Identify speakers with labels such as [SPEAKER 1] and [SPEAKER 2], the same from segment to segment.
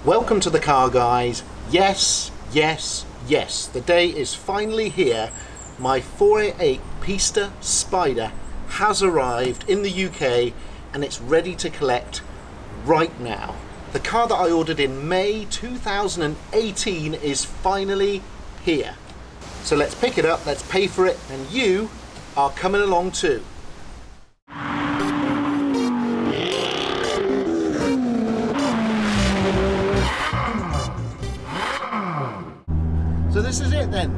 [SPEAKER 1] Welcome to the Car Guys. Yes, yes, yes. The day is finally here. My 488 Pista Spider has arrived in the UK and it's ready to collect right now. The car that I ordered in May 2018 is finally here. So let's pick it up, let's pay for it, and you are coming along too. So this is it then,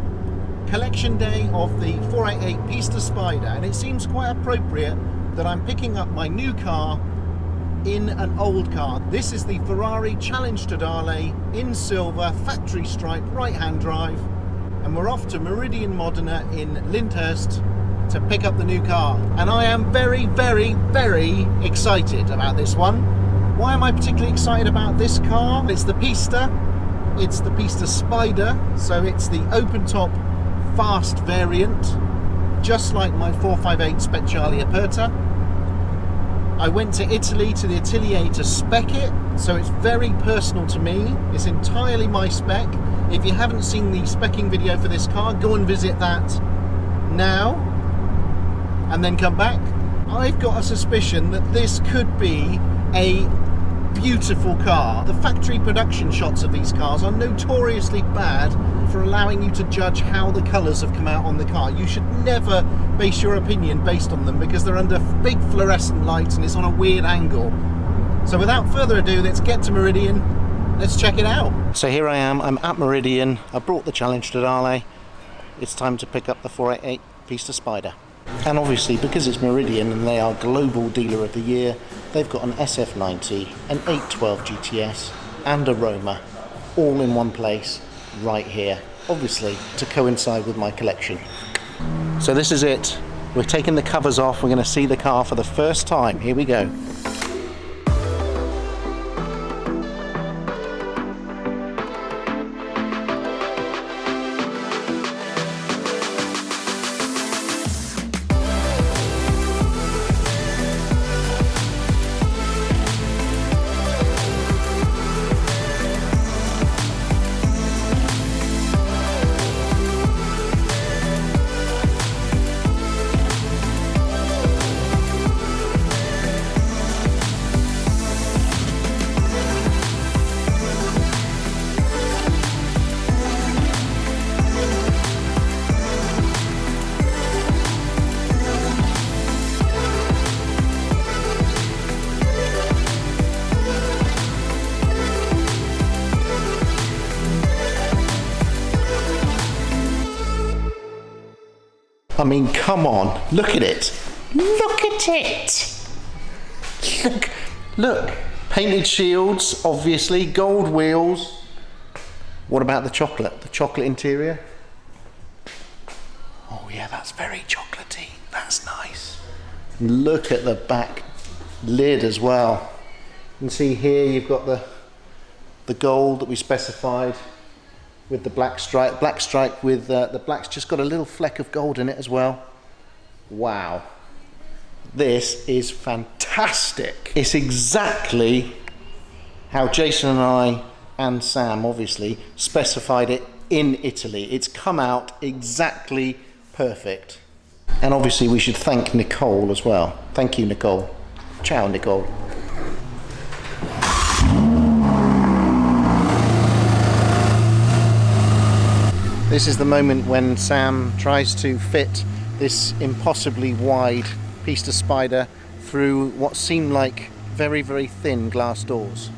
[SPEAKER 1] collection day of the 488 Pista Spider, and it seems quite appropriate that I'm picking up my new car in an old car. This is the Ferrari Challenge Totale in silver, factory stripe, right-hand drive, and we're off to Meridien Modena in Lyndhurst to pick up the new car. And I am very, very, very excited about this one. Why am I particularly excited about this car? It's the Pista. It's the Pista Spider, so it's the open top fast variant, just like my 458 Spec Charlie Aperta. I went to Italy to the atelier to spec it, so it's very personal to me. It's entirely my spec. If you haven't seen the specking video for this car, go and visit that now and then come back. I've got a suspicion that this could be a beautiful car. The factory production shots of these cars are notoriously bad for allowing you to judge how the colours have come out on the car. You should never base your opinion based on them because they're under big fluorescent lights and it's on a weird angle. So without further ado, let's get to Meridien. Let's check it out. So here I am, I'm at Meridien. I brought the Challenge Totale. It's time to pick up the 488 Pista Spider. And obviously, because it's Meridien and they are Global Dealer of the Year, they've got an SF90, an 812 GTS and a Roma all in one place right here, obviously to coincide with my collection. So this is it. We're taking the covers off. We're going to see the car for the first time. Here we go. I mean, come on, look at it. Look at it. Look. Painted shields, obviously, gold wheels. What about the chocolate? The chocolate interior? Oh yeah, that's very chocolatey. That's nice. Look at the back lid as well. You can see here you've got the gold that we specified with the black stripe with the black's just got a little fleck of gold in it as well. Wow, this is fantastic. It's exactly how Jason and I and Sam obviously specified it in Italy. It's come out exactly perfect. And obviously we should thank Nicole as well. Thank you, Nicole. Ciao, Nicole. This is the moment when Sam tries to fit this impossibly wide Pista Spider through what seem like very, very thin glass doors.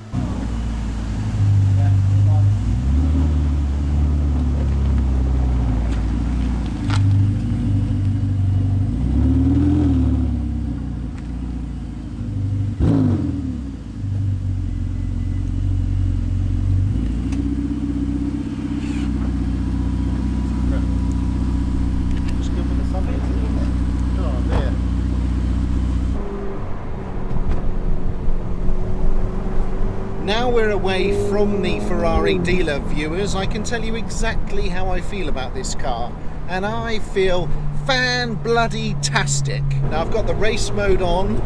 [SPEAKER 1] Now we're away from the Ferrari dealer, viewers, I can tell you exactly how I feel about this car, and I feel fan-bloody-tastic. Now I've got the race mode on,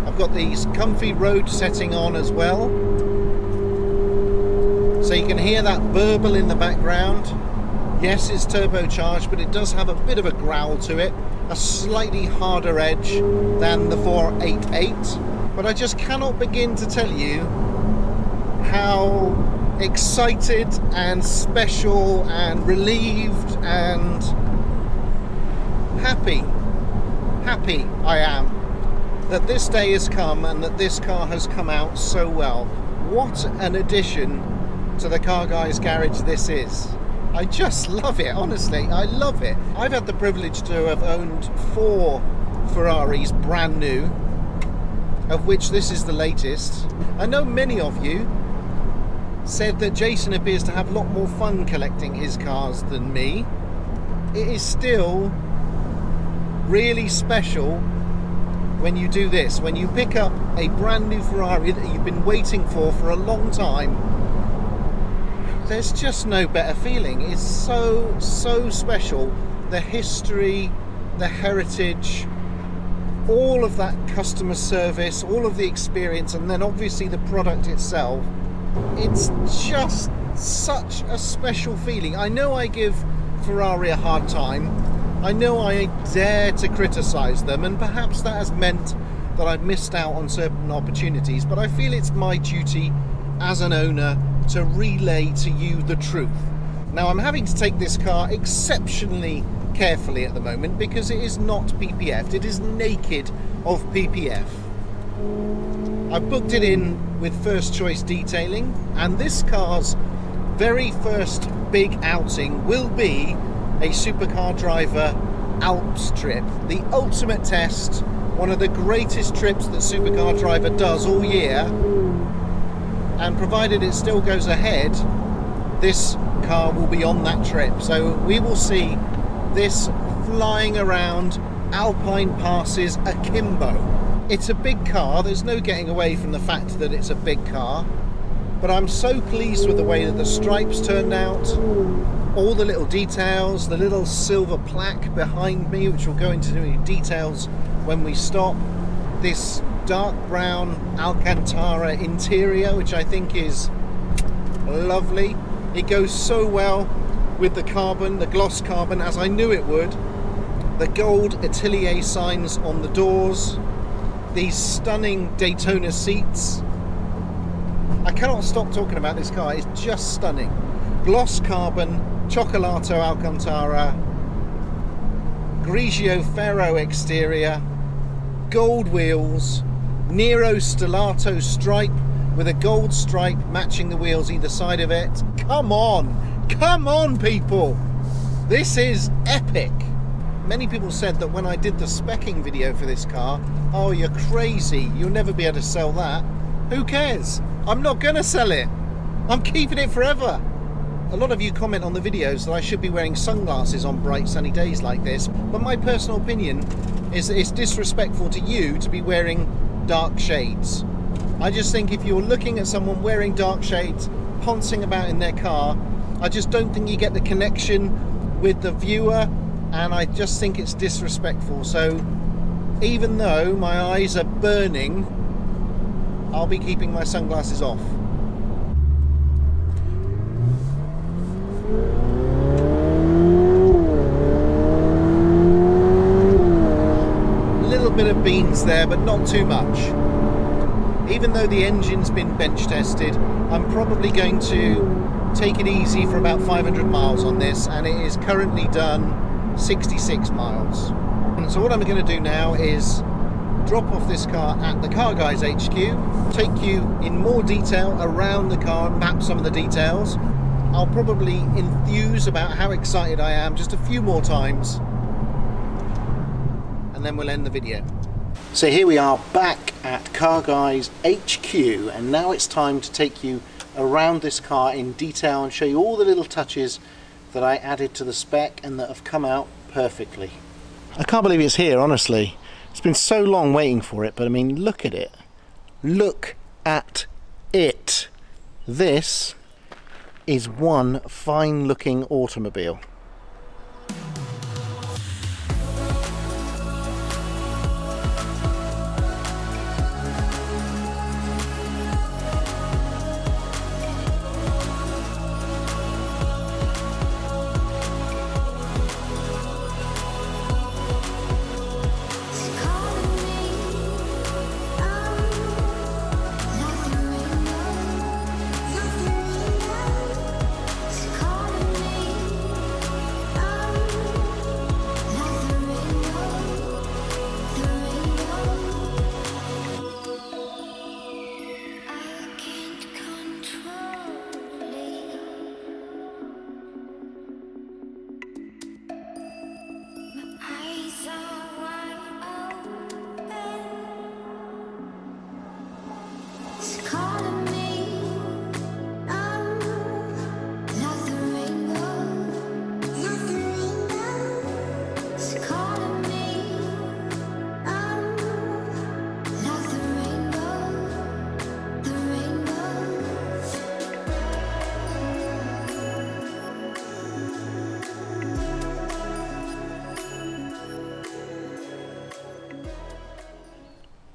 [SPEAKER 1] I've got these comfy road setting on as well. So you can hear that burble in the background. Yes, it's turbocharged, but it does have a bit of a growl to it, a slightly harder edge than the 488. But I just cannot begin to tell you how excited and special and relieved and happy I am that this day has come and that this car has come out so well. What an addition to the Car Guys garage this is. I just love it, honestly, I love it. I've had the privilege to have owned 4 Ferraris brand new, of which this is the latest. I know many of you said that Jason appears to have a lot more fun collecting his cars than me. It is still really special when you do this, when you pick up a brand new Ferrari that you've been waiting for a long time. There's just no better feeling. It's so special. The history, the heritage, all of that customer service, all of the experience, and then obviously the product itself. It's just such a special feeling. I know I give Ferrari a hard time. I know I dare to criticize them, and perhaps that has meant that I've missed out on certain opportunities, but I feel it's my duty as an owner to relay to you the truth. Now, I'm having to take this car exceptionally carefully at the moment because it is not PPF'd. It is naked of PPF. I've booked it in with first choice detailing, and this car's very first big outing will be a supercar driver Alps trip, the ultimate test, one of the greatest trips that supercar driver does all year. And provided it still goes ahead, this car will be on that trip. So we will see this flying around Alpine passes akimbo. It's a big car, there's no getting away from the fact that it's a big car, but I'm so pleased with the way that the stripes turned out, all the little details, the little silver plaque behind me, which will go into details when we stop, this dark brown alcantara interior, which I think is lovely. It goes so well with the carbon, the gloss carbon, as I knew it would. The gold Atelier signs on the doors, these stunning Daytona seats. I cannot stop talking about this car, it's just stunning. Gloss carbon, Cioccolato Alcantara, Grigio Ferro exterior, gold wheels, Nero Stellato stripe with a gold stripe matching the wheels either side of it. Come on people, this is epic. Many people said that when I did the speccing video for this car, oh, you're crazy, you'll never be able to sell that. Who cares? I'm not gonna sell it, I'm keeping it forever. A lot of you comment on the videos that I should be wearing sunglasses on bright sunny days like this, but my personal opinion is that it's disrespectful to you to be wearing dark shades. I just think if you're looking at someone wearing dark shades, poncing about in their car, I just don't think you get the connection with the viewer, and I just think it's disrespectful. So even though my eyes are burning, I'll be keeping my sunglasses off. Bit of beans there, but not too much. Even though the engine's been bench tested, I'm probably going to take it easy for about 500 miles on this, and it is currently done 66 miles. And so what I'm going to do now is drop off this car at the Car Guys HQ, take you in more detail around the car and map some of the details. I'll probably enthuse about how excited I am just a few more times, and then we'll end the video. So here we are back at Car Guys HQ, and now it's time to take you around this car in detail and show you all the little touches that I added to the spec and that have come out perfectly. I can't believe it's here, honestly. It's been so long waiting for it, but I mean, look at it. Look at it. This is one fine looking automobile.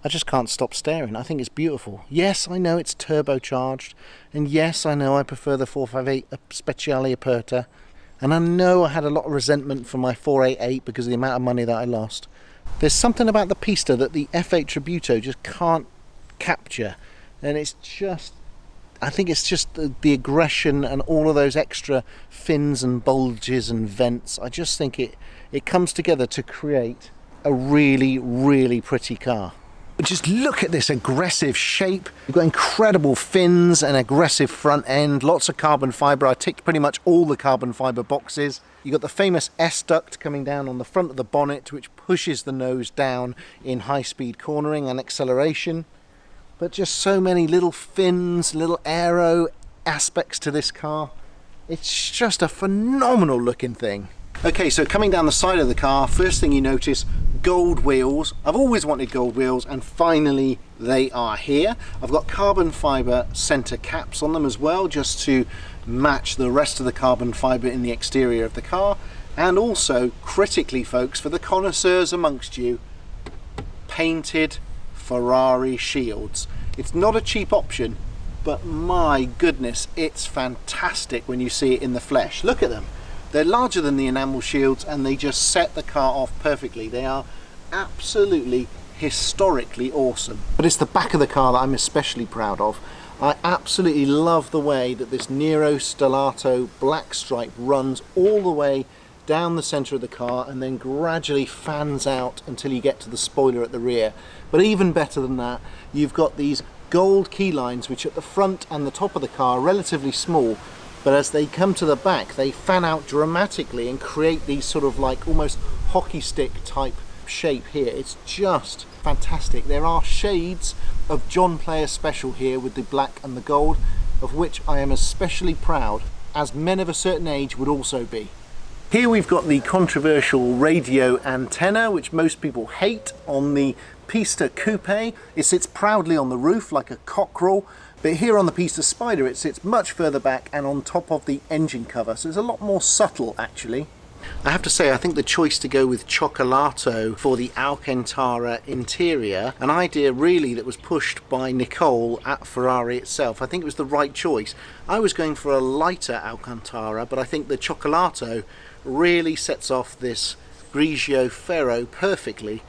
[SPEAKER 1] I just can't stop staring. I think it's beautiful. Yes, I know it's turbocharged, and yes, I know I prefer the 458 Speciale Aperta, and I know I had a lot of resentment for my 488 because of the amount of money that I lost. There's something about the Pista that the F8 Tributo just can't capture, and it's just, I think it's just the aggression and all of those extra fins and bulges and vents. I just think it comes together to create a really, really pretty car. But just look at this aggressive shape. You've got incredible fins and aggressive front end, lots of carbon fibre. I ticked pretty much all the carbon fibre boxes. You've got the famous S-duct coming down on the front of the bonnet, which pushes the nose down in high-speed cornering and acceleration. But just so many little fins, little aero aspects to this car. It's just a phenomenal looking thing. Okay, so coming down the side of the car, first thing you notice, gold wheels. I've always wanted gold wheels, and finally they are here. I've got carbon fibre centre caps on them as well, just to match the rest of the carbon fibre in the exterior of the car. And also, critically folks, for the connoisseurs amongst you, painted Ferrari shields. It's not a cheap option, but my goodness, it's fantastic when you see it in the flesh. Look at them. They're larger than the enamel shields, and they just set the car off perfectly. They are absolutely historically awesome. But it's the back of the car that I'm especially proud of. I absolutely love the way that this Nero Stellato black stripe runs all the way down the centre of the car and then gradually fans out until you get to the spoiler at the rear. But even better than that, you've got these gold key lines which at the front and the top of the car are relatively small, but as they come to the back they fan out dramatically and create these sort of like almost hockey stick type shape here. It's just fantastic. There are shades of John Player Special here with the black and the gold, of which I am especially proud, as men of a certain age would also be. Here we've got the controversial radio antenna, which most people hate, on the Pista Coupe. It sits proudly on the roof like a cockerel, but here on the Pista Spider it sits much further back and on top of the engine cover, so it's a lot more subtle actually. I have to say, I think the choice to go with Cioccolato for the Alcantara interior, an idea really that was pushed by Nicole at Ferrari itself, I think it was the right choice. I was going for a lighter Alcantara, but I think the Cioccolato really sets off this Grigio Ferro perfectly,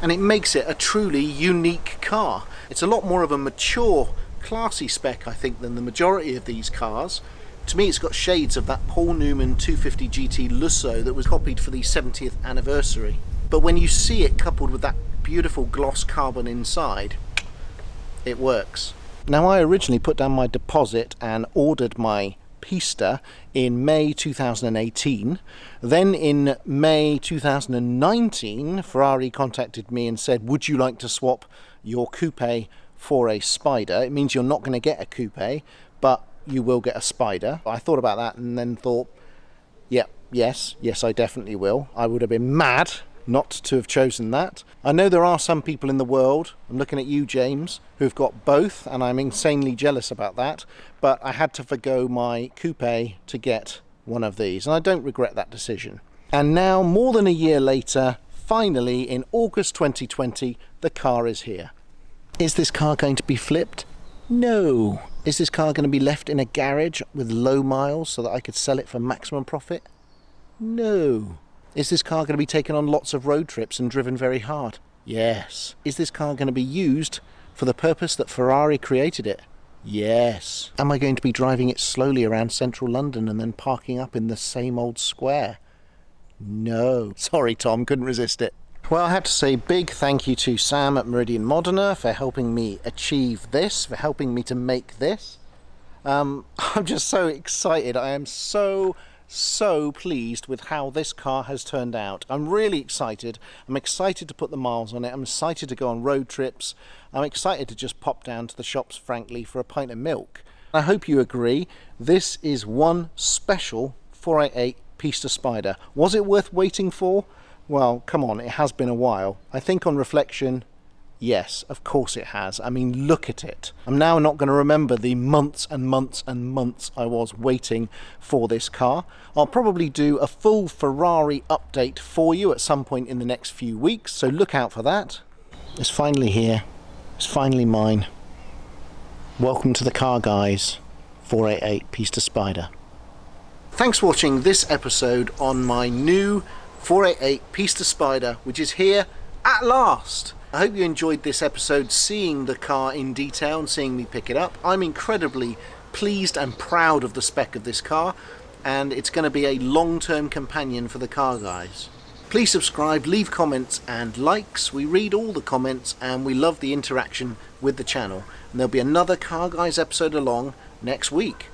[SPEAKER 1] and it makes it a truly unique car. It's a lot more of a mature, classy spec, I think, than the majority of these cars. To me, it's got shades of that Paul Newman 250 GT Lusso that was copied for the 70th anniversary. But when you see it coupled with that beautiful gloss carbon inside, it works. Now, I originally put down my deposit and ordered my Pista in May 2018. Then in May 2019, Ferrari contacted me and said, would you like to swap your coupe for a Spider? It means you're not going to get a coupe, but you will get a Spider. I thought about that and then thought, yeah, yes, I definitely will. I would have been mad not to have chosen that. I know there are some people in the world, I'm looking at you, James, who've got both, and I'm insanely jealous about that, but I had to forgo my coupe to get one of these, and I don't regret that decision. And now, more than a year later, finally in August 2020, the car is here. Is this car going to be flipped? No. Is this car going to be left in a garage with low miles so that I could sell it for maximum profit? No. Is this car going to be taken on lots of road trips and driven very hard? Yes. Is this car going to be used for the purpose that Ferrari created it? Yes. Am I going to be driving it slowly around central London and then parking up in the same old square? No. Sorry, Tom, couldn't resist it. Well, I have to say big thank you to Sam at Meridien Modena for helping me achieve this, for helping me to make this. I'm just so excited. I am so pleased with how this car has turned out. I'm really excited. I'm excited to put the miles on it. I'm excited to go on road trips. I'm excited to just pop down to the shops, frankly, for a pint of milk. I hope you agree. This is one special 488 Pista Spider. Was it worth waiting for? Well, come on, it has been a while. I think on reflection, yes, of course it has. I mean, look at it. I'm now not going to remember the months and months and months I was waiting for this car. I'll probably do a full Ferrari update for you at some point in the next few weeks, so look out for that. It's finally here. It's finally mine. Welcome to the Car Guys 488 Pista Spider. Thanks for watching this episode on my new 488 Pista Spider, which is here at last. I hope you enjoyed this episode, seeing the car in detail and seeing me pick it up. I'm incredibly pleased and proud of the spec of this car, and it's going to be a long-term companion for the Car Guys. Please subscribe, leave comments and likes. We read all the comments and we love the interaction with the channel. And there'll be another Car Guys episode along next week.